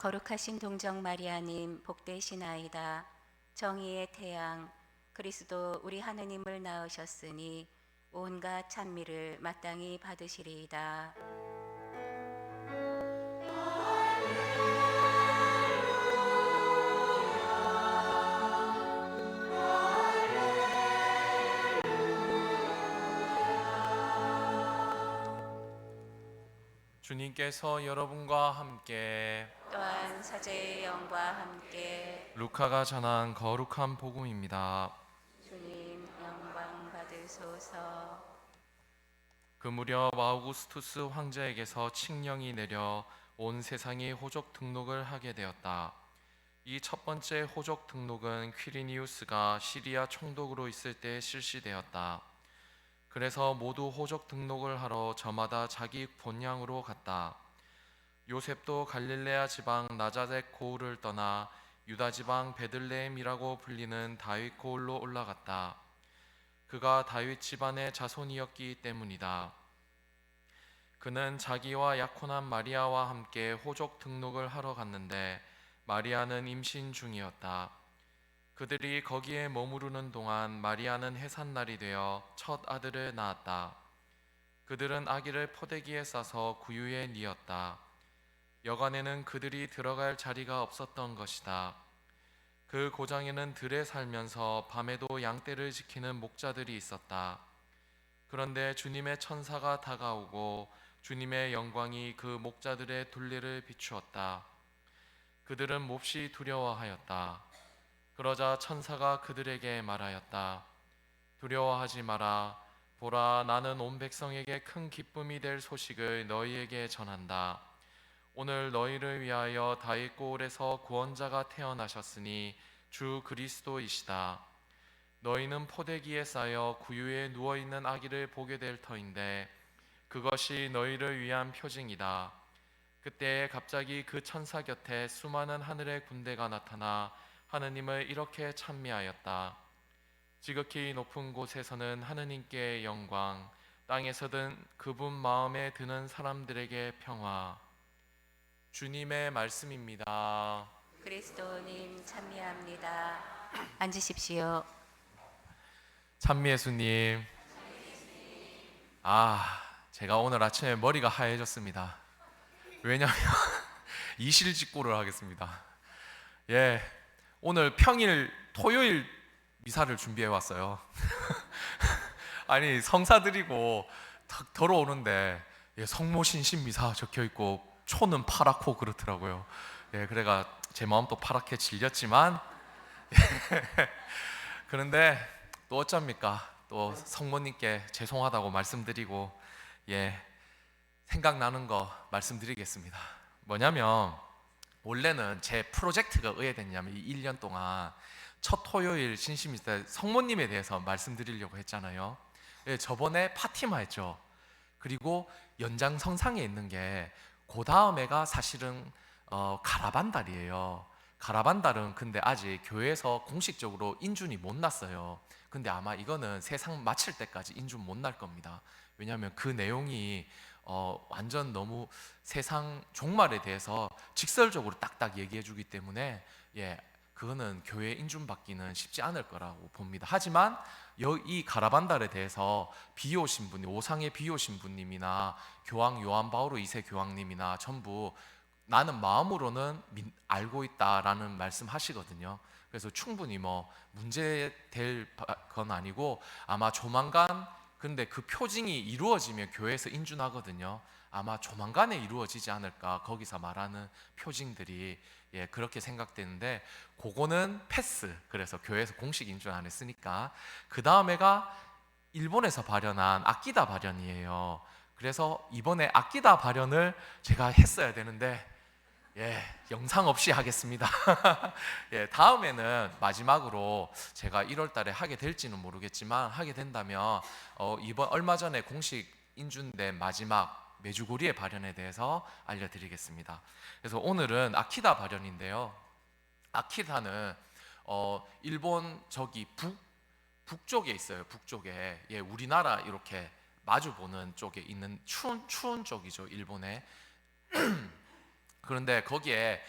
거룩하신 동정 마리아님 복되시나이다. 정의의 태양 그리스도 우리 하느님을 낳으셨으니 온갖 찬미를 마땅히 받으시리이다. 주님께서 여러분과 함께 또한 사제의 영과 함께 루카가 전한 거룩한 복음입니다. 주님 영광 받으소서. 그 무렵 아우구스투스 황제에게서 칙령이 내려 온 세상이 호적 등록을 하게 되었다. 이 첫 번째 호적 등록은 퀴리니우스가 시리아 총독으로 있을 때 실시되었다. 그래서 모두 호적 등록을 하러 저마다 자기 본향으로 갔다. 요셉도 갈릴레아 지방 나자렛 고을을 떠나 유다 지방 베들레헴이라고 불리는 다윗 고을로 올라갔다. 그가 다윗 집안의 자손이었기 때문이다. 그는 자기와 약혼한 마리아와 함께 호적 등록을 하러 갔는데 마리아는 임신 중이었다. 그들이 거기에 머무르는 동안 마리아는 해산날이 되어 첫 아들을 낳았다. 그들은 아기를 포대기에 싸서 구유에 뉘었다. 여간에는 그들이 들어갈 자리가 없었던 것이다. 그 고장에는 들에 살면서 밤에도 양떼를 지키는 목자들이 있었다. 그런데 주님의 천사가 다가오고 주님의 영광이 그 목자들의 둘레를 비추었다. 그들은 몹시 두려워하였다. 그러자 천사가 그들에게 말하였다. 두려워하지 마라. 보라, 나는 온 백성에게 큰 기쁨이 될 소식을 너희에게 전한다. 오늘 너희를 위하여 다윗 고을에서 구원자가 태어나셨으니 주 그리스도이시다. 너희는 포대기에 쌓여 구유에 누워있는 아기를 보게 될 터인데 그것이 너희를 위한 표징이다. 그때 갑자기 그 천사 곁에 수많은 하늘의 군대가 나타나 하느님을 이렇게 찬미하였다. 지극히 높은 곳에서는 하느님께 영광, 땅에서든 그분 마음에 드는 사람들에게 평화. 주님의 말씀입니다. 그리스도님 찬미합니다. 앉으십시오. 찬미예수님. 제가 오늘 아침에 머리가 하얘졌습니다. 왜냐하면 이실직고를 하겠습니다. 오늘 평일 토요일 미사를 준비해 왔어요. 아니 성사 드리고 탁 걸어오는데 성모신신 미사 적혀 있고 초는 파랗고 그렇더라고요. 그래가 제 마음도 파랗게 질렸지만 그런데 또 어쩝니까? 또 성모님께 죄송하다고 말씀드리고 생각나는 거 말씀드리겠습니다. 뭐냐면 원래는 제 프로젝트가 의해됐냐면 이 1년 동안 첫 토요일 신심일 때 성모님에 대해서 말씀드리려고 했잖아요. 저번에 파티마 했죠. 그리고 연장성상에 있는 게 그 다음에가 사실은 가라반달이에요. 가라반달은 근데 아직 교회에서 공식적으로 인준이 못 났어요. 근데 아마 이거는 세상 마칠 때까지 인준 못 날 겁니다. 왜냐하면 그 내용이 완전 너무 세상 종말에 대해서 직설적으로 딱딱 얘기해 주기 때문에 그거는 교회 인준받기는 쉽지 않을 거라고 봅니다. 하지만 이 가라반달에 대해서 비오신 분이 오상의 비오신 분님이나 교황 요한 바오로 2세 교황님이나 전부 나는 마음으로는 알고 있다라는 말씀하시거든요. 그래서 충분히 문제될 건 아니고 아마 조만간 근데 그 표징이 이루어지면 교회에서 인준하거든요. 아마 조만간에 이루어지지 않을까 거기서 말하는 표징들이 그렇게 생각되는데 그거는 패스. 그래서 교회에서 공식 인준 안 했으니까 그 다음에가 일본에서 발현한 아끼다 발현이에요. 그래서 이번에 아끼다 발현을 제가 했어야 되는데 영상 없이 하겠습니다. 다음에는 마지막으로 제가 1월 달에 하게 될지는 모르겠지만 하게 된다면 이번 얼마 전에 공식 인준된 마지막 메주고리의 발현에 대해서 알려드리겠습니다. 그래서 오늘은 아키다 발현인데요. 아키다는 일본 저기 북쪽에 있어요. 북쪽에 우리나라 이렇게 마주 보는 쪽에 있는 추운 쪽이죠. 일본에. 그런데 거기에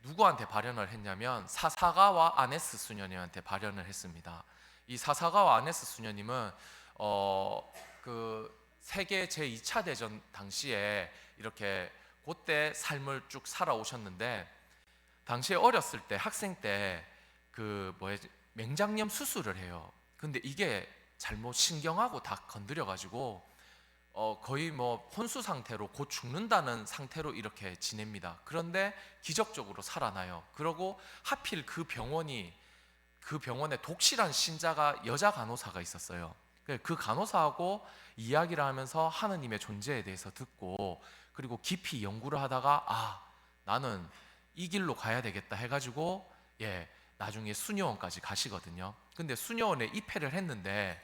누구한테 발현을 했냐면 사사가와 아네스 수녀님한테 발현을 했습니다. 이 사사가와 아네스 수녀님은 그 세계 제2차 대전 당시에 이렇게 그때 삶을 쭉 살아오셨는데, 당시에 어렸을 때 학생 때 그 맹장염 수술을 해요. 근데 이게 잘못 신경하고 다 건드려 가지고 거의 뭐 혼수 상태로 곧 죽는다는 상태로 이렇게 지냅니다. 그런데 기적적으로 살아나요. 그러고 하필 그 병원에 독실한 신자가 여자 간호사가 있었어요. 그 간호사하고 이야기를 하면서 하느님의 존재에 대해서 듣고, 그리고 깊이 연구를 하다가 나는 이 길로 가야 되겠다 해가지고 나중에 수녀원까지 가시거든요. 근데 수녀원에 입회를 했는데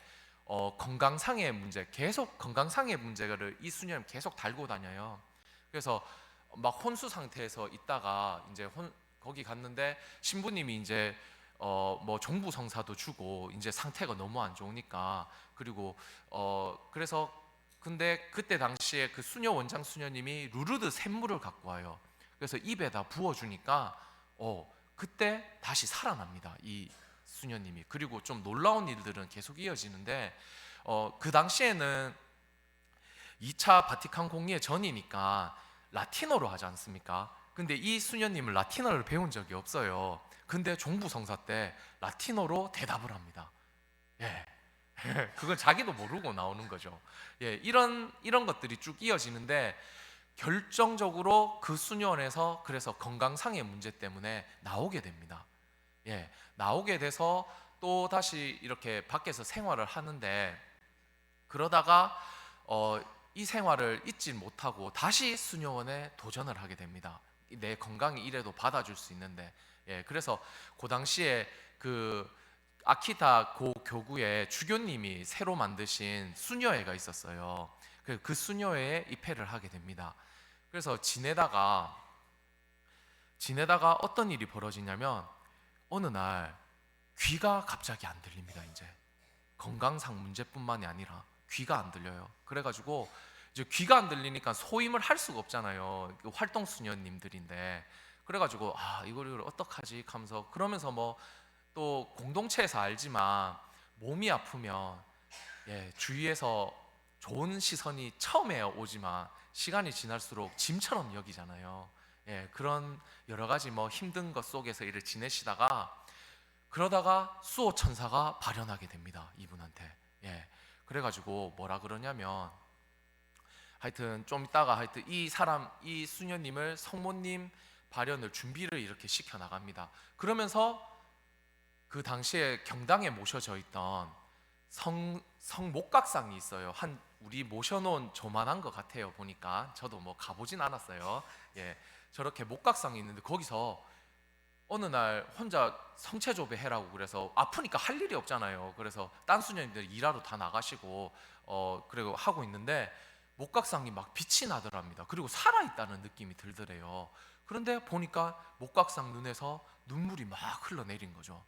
건강상의 문제를 이 수녀는 계속 달고 다녀요. 그래서 막 혼수 상태에서 있다가 이제 거기 갔는데 신부님이 이제 뭐 종부 성사도 주고 이제 상태가 너무 안 좋으니까, 그리고 그래서 근데 그때 당시에 그 수녀 원장 수녀님이 루르드 샘물을 갖고 와요. 그래서 입에다 부어주니까 그때 다시 살아납니다, 이 수녀님이. 그리고 좀 놀라운 일들은 계속 이어지는데 그 당시에는 2차 바티칸 공의회 전이니까 라틴어로 하지 않습니까? 근데 이 수녀님은 라틴어를 배운 적이 없어요. 근데 종부 성사 때 라틴어로 대답을 합니다. 그건 자기도 모르고 나오는 거죠. 이런 것들이 쭉 이어지는데, 결정적으로 그 수녀원에서 그래서 건강상의 문제 때문에 나오게 됩니다. 나오게 돼서 또 다시 이렇게 밖에서 생활을 하는데, 그러다가 이 생활을 잊지 못하고 다시 수녀원에 도전을 하게 됩니다. 내 건강이 이래도 받아줄 수 있는데. 그래서 그 당시에 그 아키타 고 교구에 주교님이 새로 만드신 수녀회가 있었어요. 그 수녀회에 입회를 하게 됩니다. 그래서 지내다가 어떤 일이 벌어지냐면, 어느 날 귀가 갑자기 안 들립니다. 이제 건강상 문제뿐만이 아니라 귀가 안 들려요. 그래가지고 이제 귀가 안 들리니까 소임을 할 수가 없잖아요. 활동 수녀님들인데. 그래가지고 이걸 어떡하지 하면서, 그러면서 뭐 또 공동체에서 알지만 몸이 아프면 주위에서 좋은 시선이 처음에 오지만 시간이 지날수록 짐처럼 여기잖아요. 그런 여러 가지 뭐 힘든 것 속에서 일을 지내시다가, 그러다가 수호 천사가 발현하게 됩니다, 이분한테. 그래가지고 뭐라 그러냐면, 하여튼 좀 있다가 이 수녀님을 성모님 발현을 준비를 이렇게 시켜 나갑니다. 그러면서 그 당시에 경당에 모셔져 있던 성목각상이 있어요. 우리 모셔놓은 조만한 것 같아요. 보니까 저도 뭐 가보진 않았어요. 저렇게 목각상이 있는데, 거기서 어느 날 혼자 성체조배 해라고, 그래서 아프니까 할 일이 없잖아요. 그래서 딴 수녀님들 일하러 다 나가시고 그리고 하고 있는데, 목각상이 막 빛이 나더랍니다. 그리고 살아있다는 느낌이 들더래요. 그런데 보니까 목각상 눈에서 눈물이 막 흘러내린 거죠.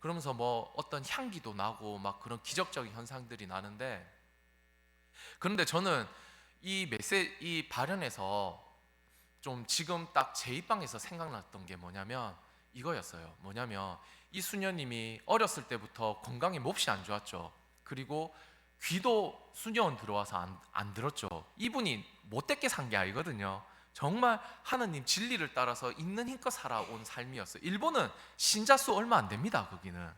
그러면서 뭐 어떤 향기도 나고 막 그런 기적적인 현상들이 나는데, 그런데 저는 이 발현에서 좀 지금 딱 제 입장에서 생각났던 게 이거였어요. 이 수녀님이 어렸을 때부터 건강이 몹시 안 좋았죠. 그리고 귀도 수녀원 들어와서 안 들었죠. 이분이 못되게 산 게 아니거든요. 정말 하느님 진리를 따라서 있는 힘껏 살아온 삶이었어요. 일본은 신자 수 얼마 안 됩니다. 거기는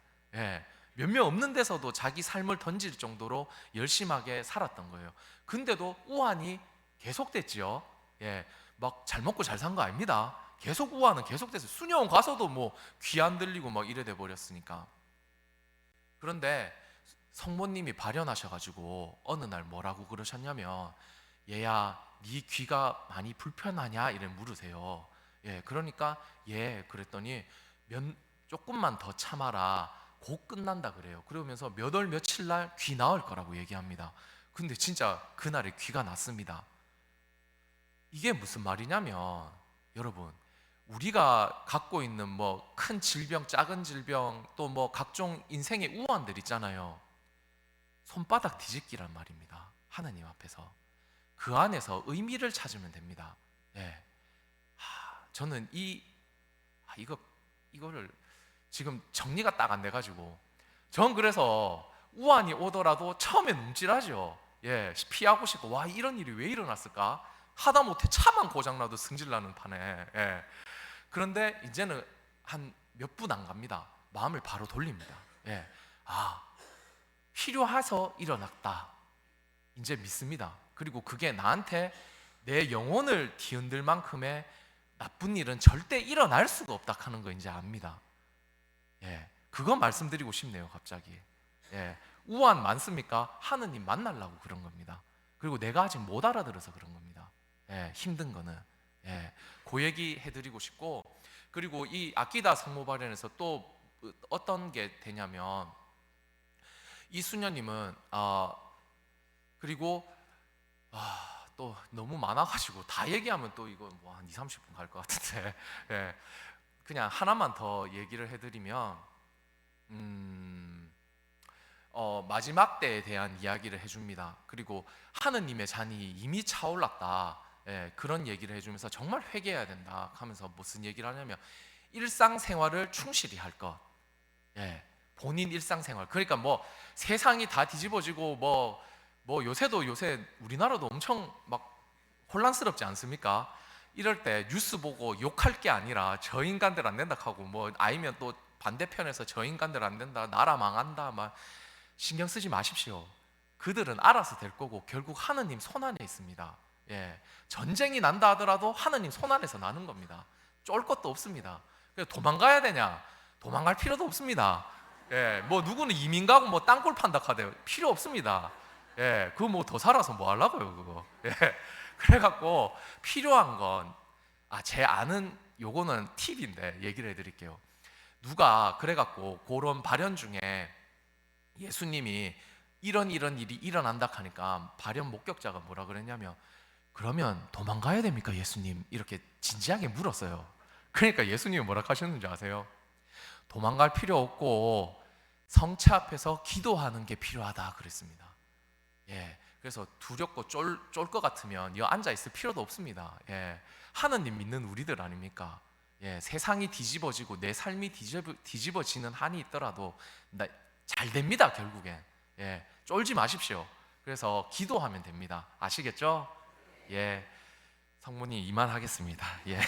몇 명 없는 데서도 자기 삶을 던질 정도로 열심하게 살았던 거예요. 근데도 우환이 계속됐지요. 막 잘 먹고 잘 산 거 아닙니다. 계속 우환은 계속됐어요. 수녀원 가서도 뭐 귀 안 들리고 막 이래 돼 버렸으니까. 그런데 성모님이 발현하셔가지고 어느 날 뭐라고 그러셨냐면, 얘야, 네 귀가 많이 불편하냐? 이래 물으세요. 그러니까 그랬더니 조금만 더 참아라. 곧 끝난다 그래요. 그러면서 몇 월 며칠 날 귀 나을 거라고 얘기합니다. 근데 진짜 그날에 귀가 났습니다. 이게 무슨 말이냐면, 여러분, 우리가 갖고 있는 뭐 큰 질병, 작은 질병, 또 뭐 각종 인생의 우환들 있잖아요. 손바닥 뒤집기란 말입니다. 하나님 앞에서 그 안에서 의미를 찾으면 됩니다. 저는 이 이거를 지금 정리가 딱 안 돼가지고 전 그래서 우환이 오더라도 처음에 움찔하죠. 예, 피하고 싶고 와 이런 일이 왜 일어났을까? 하다못해 차만 고장나도 승질나는 판에. 예. 그런데 이제는 한 몇 분 안 갑니다. 마음을 바로 돌립니다. 예. 아, 필요해서 일어났다. 이제 믿습니다. 그리고 그게 나한테 내 영혼을 뒤흔들 만큼의 나쁜 일은 절대 일어날 수가 없다 하는 거 이제 압니다. 예. 그거 말씀드리고 싶네요, 갑자기. 예. 우환 많습니까? 하느님 만나려고 그런 겁니다. 그리고 내가 아직 못 알아들어서 그런 겁니다. 예. 힘든 거는. 예. 그 얘기 해드리고 싶고, 그리고 이 아끼다 성모발현에서 또 어떤 게 되냐면 이수녀님은 그리고 또 너무 많아가지고 다 얘기하면 또 이거 뭐 한 2, 30분 갈 것 같은데 예. 그냥 하나만 더 얘기를 해드리면 마지막 때에 대한 이야기를 해줍니다. 그리고 하느님의 잔이 이미 차올랐다. 예, 그런 얘기를 해주면서 정말 회개해야 된다 하면서 무슨 얘기를 하냐면 일상생활을 충실히 할 것. 예, 본인 일상생활. 그러니까 뭐 세상이 다 뒤집어지고 뭐 요새 우리나라도 엄청 막 혼란스럽지 않습니까? 이럴 때 뉴스 보고 욕할 게 아니라 저 인간들 안 된다 하고 뭐 아니면 또 반대편에서 저 인간들 안 된다, 나라 망한다 막 신경 쓰지 마십시오. 그들은 알아서 될 거고 결국 하느님 손 안에 있습니다. 예, 전쟁이 난다 하더라도 하느님 손 안에서 나는 겁니다. 쫄 것도 없습니다. 도망가야 되냐? 도망갈 필요도 없습니다. 예, 뭐 누구는 이민 가고 뭐 땅굴 판다 하대요. 필요 없습니다. 예, 그거 뭐 더 살아서 뭐 하려고요, 그거. 예, 그래갖고 필요한 건 제 아는 요거는 팁인데 얘기를 해드릴게요. 누가 그래갖고 그런 발언 중에 예수님이 이런 일이 일어난다 하니까 발언 목격자가 뭐라 그랬냐면 그러면 도망가야 됩니까 예수님? 이렇게 진지하게 물었어요. 그러니까 예수님이 뭐라 하셨는지 아세요? 도망갈 필요 없고 성체 앞에서 기도하는 게 필요하다 그랬습니다. 예, 그래서 두렵고 쫄 것 같으면 이 앉아 있을 필요도 없습니다. 예, 하느님 믿는 우리들 아닙니까? 예, 세상이 뒤집어지고 내 삶이 뒤집어지는 한이 있더라도 잘 됩니다 결국엔. 예, 쫄지 마십시오. 그래서 기도하면 됩니다. 아시겠죠? 예, 성문이 이만하겠습니다. 예.